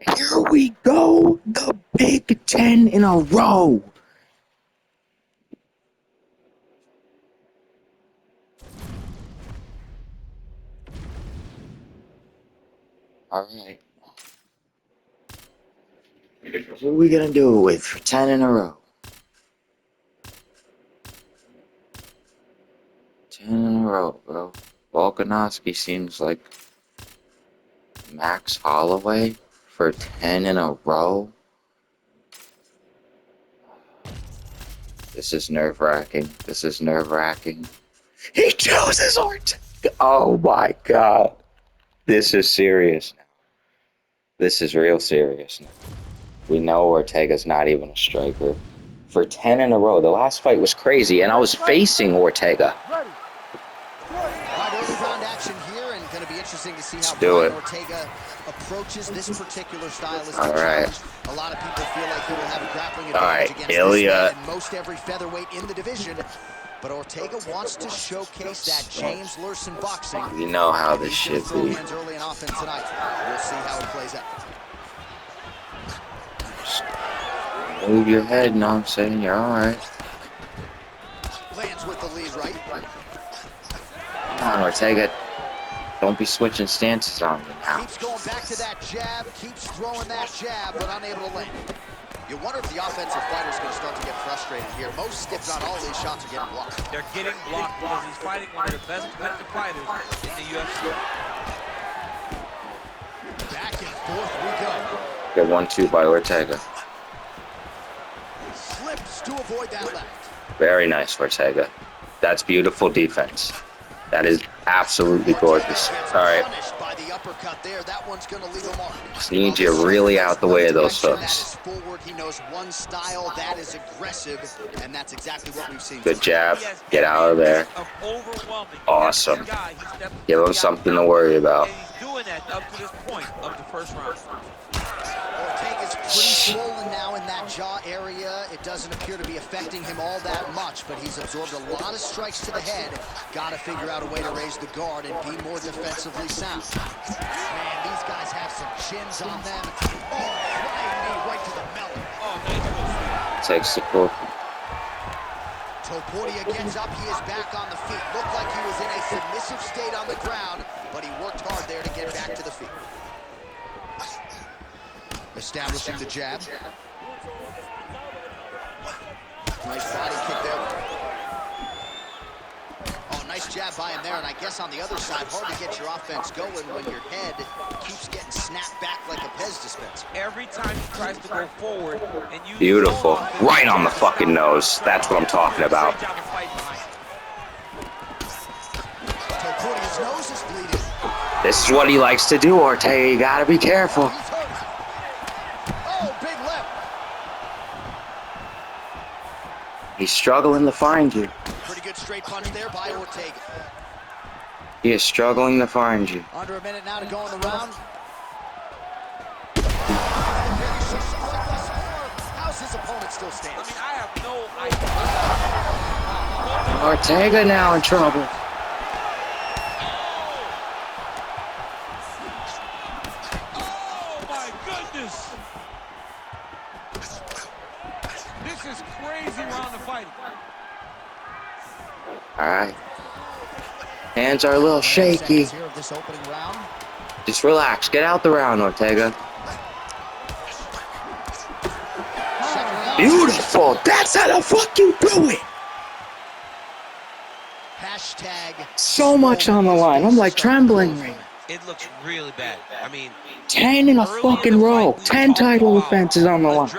Here we go. The Big Ten in a row. All right. Who are we going to do it with for 10 in a row? 10 in a row, bro. Volkanovski seems like Max Holloway for 10 in a row. This is nerve-wracking. This is nerve-wracking. He chooses Ortega. Oh my god. This is serious now. This is real serious now. We know Ortega's not even a striker. For 10 in a row. The last fight was crazy, and I was facing Ortega. Early round action here, and going to be interesting to see how Brian Ortega approaches this particular stylistic challenge. A lot of people feel like he will have a grappling Alright, advantage against Ilya. this man and most every featherweight in the division. But Ortega wants to showcase that James Lurson boxing. You know how this should be. Hands early and often tonight. We'll see how it plays out. Move your head, know what I'm saying? You're alright. Lands with the lead right. Come on, Ortega. Don't be switching stances on me now. Keeps going back to that jab, keeps throwing that jab, but unable to land. You wonder if the offensive fighter is going to start to get frustrated here. Most, if not all, these shots are getting blocked. They're getting blocked because he's fighting one of the best competitive fighters in the UFC. Back and forth we go. Get 1-2 by Ortega. Slips to avoid that left. Very nice, Ortega. That's beautiful defense. That is absolutely gorgeous. All right. By the uppercut there, that one's going to leave a mark. Just need you really out the way of those hooks. Forward. He knows one style that is aggressive, and that's exactly what we've seen. Good jab. Get out of there. Awesome. Give him something to worry about. And he's doing that up to this point of the first round. Ortega's pretty swollen now in that jaw area. It doesn't appear to be affecting him all that much, but he's absorbed a lot of strikes to the head. Got to figure out a way to raise the guard and be more defensively sound. Man, these guys have some chins on them. Oh, flying knee right to the melon. Takes the pull. Topuria gets up. He is back on the feet. Looked like he was in a submissive state on the ground, but he worked hard there to get back to the feet. Establishing the jab. Nice body kick there. Oh, nice jab by him there, and I guess on the other side, hard to get your offense going when your head keeps getting snapped back like a Pez dispenser. Every time he tries to go forward and use Beautiful. Right on the fucking nose. That's what I'm talking about. Topuria's nose is bleeding. This is what he likes to do, Ortega. You gotta be careful. He's struggling to find you. Pretty good straight punch there by Ortega. He is struggling to find you. Under a minute now to go in the round. How's his opponent still standing? I mean, I have no idea. Ortega now in trouble. Oh my goodness! This is crazy round of fighting. All right. Hands are a little shaky. Just relax. Get out the round, Ortega. Beautiful. That's how the fuck you do it. So much on the line. I'm like trembling right now. It looks really bad. I mean, 10 in a fucking row. 10 title defenses on the line.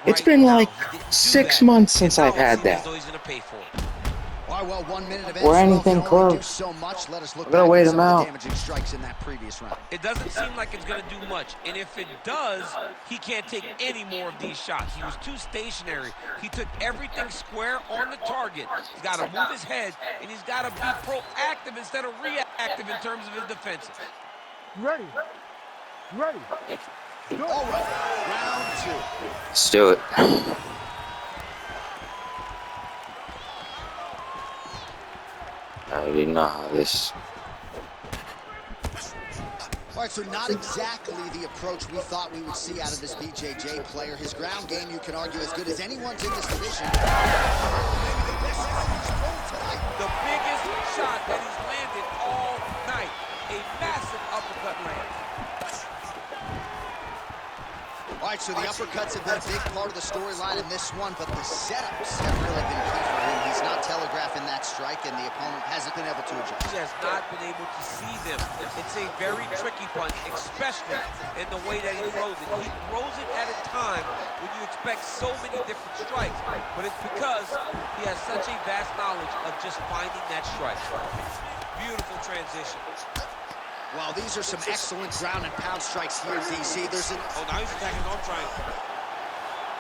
It's been like 6 months since I've had that. Or anything close. I'm gonna wait him out. It doesn't seem like it's gonna do much, and if it does, he can't take any more of these shots. He was too stationary. He took everything square on the target. He's got to move his head, and he's got to be proactive instead of reactive in terms of his defense. Ready. Ready. All right, round 2. Let's do it. I already know how this. All right, so not exactly the approach we thought we would see out of this BJJ player. His ground game, you can argue, as good as anyone's in this division. Maybe the best shot he's thrown tonight. The biggest shot that he's landed all night. A massive uppercut land. All right, so the uppercuts have been a big part of the storyline in this one, but the setups have really been key for him. He's not telegraphing that strike, and the opponent hasn't been able to adjust. He has not been able to see them. It's a very tricky punch, especially in the way that he throws it. He throws it at a time when you expect so many different strikes, but it's because he has such a vast knowledge of just finding that strike. Beautiful transition. Well, these are some excellent ground and pound strikes here, DC. There's an... Oh, now he's attacking on triangle.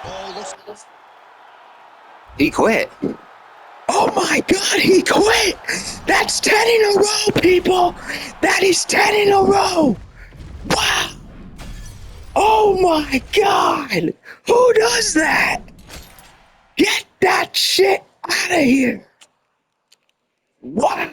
Oh, looks... He quit. Oh my God, he quit! That's 10 in a row, people! That is 10 in a row! Wow! Oh my God! Who does that? Get that shit out of here! Wow!